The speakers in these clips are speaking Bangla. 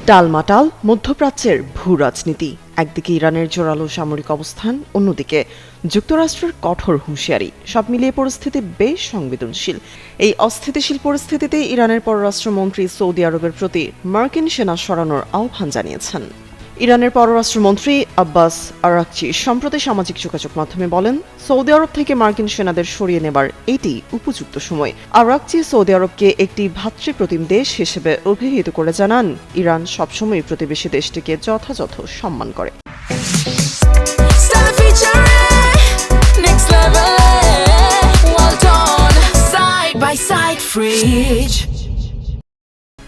টালমাটাল মধ্যপ্রাচ্যের ভূ রাজনীতি। একদিকে ইরানের জোরালো সামরিক অবস্থান, অন্যদিকে যুক্তরাষ্ট্রের কঠোর হুঁশিয়ারি। সব মিলিয়ে পরিস্থিতি বেশ সংবেদনশীল। এই অস্থিতিশীল পরিস্থিতিতে ইরানের পররাষ্ট্রমন্ত্রী সৌদি আরবের প্রতি মার্কিন সেনা সরানোর আহ্বান জানিয়েছেন। ইরানের পররাষ্ট্রমন্ত্রী আব্বাস আরাকচি সম্প্রতি সামাজিক যোগাযোগ মাধ্যমে বলেন, সৌদি আরব থেকে মার্কিন সেনাদের সরিয়ে নেবার এটি উপযুক্ত সময়। আরাকচি সৌদি আরবকে একটি ভ্রাতৃপ্রতিম দেশ হিসেবে অভিহিত করে জানান, ইরান সবসময় প্রতিবেশী দেশটিকে যথাযথ সম্মান করে।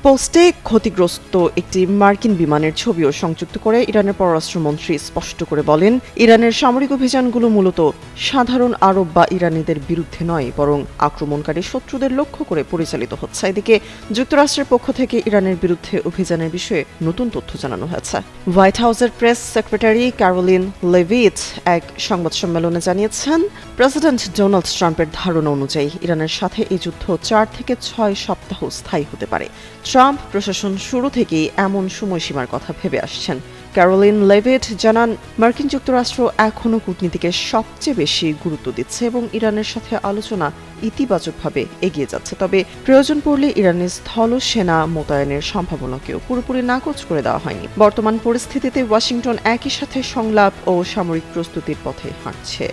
পোস্টে ক্ষতিগ্রস্ত একটি মার্কিন বিমানের ছবিও সংযুক্ত করে ইরানের পররাষ্ট্রমন্ত্রী স্পষ্ট করে বলেন, ইরানের সামরিক অভিযানগুলো মূলত সাধারণ আরব বা ইরানিদের বিরুদ্ধে নয়, বরং আক্রমণকারী শত্রুদের লক্ষ্য করে পরিচালিত হচ্ছে। এদিকে যুক্তরাষ্ট্রের পক্ষ থেকে ইরানের বিরুদ্ধে অভিযানের বিষয়ে নতুন তথ্য জানানো হয়েছে। হোয়াইট হাউসের প্রেস সেক্রেটারি ক্যারোলিন লেভিট এক সংবাদ সম্মেলনে জানিয়েছেন, প্রেসিডেন্ট ডোনাল্ড ট্রাম্পের ধারণা অনুযায়ী ইরানের সাথে এই যুদ্ধ 4 থেকে 6 সপ্তাহ স্থায়ী হতে পারে। ট্রাম্প প্রশাসন শুরু থেকেই এমন সময়সীমার কথা ভেবে আসছেন। ক্যারোলিন লেভিট জানান, মার্কিন যুক্তরাষ্ট্র এখনও কূটনীতিকে সবচেয়ে বেশি গুরুত্ব দিচ্ছে এবং ইরানের সাথে আলোচনা ইতিবাচকভাবে এগিয়ে যাচ্ছে। তবে প্রয়োজন পড়লে ইরানের স্থল সেনা মোতায়েনের সম্ভাবনাকেও পুরোপুরি নাকচ করে দেওয়া হয়নি। বর্তমান পরিস্থিতিতে ওয়াশিংটন একই সাথে সংলাপ ও সামরিক প্রস্তুতির পথে হাঁটছে।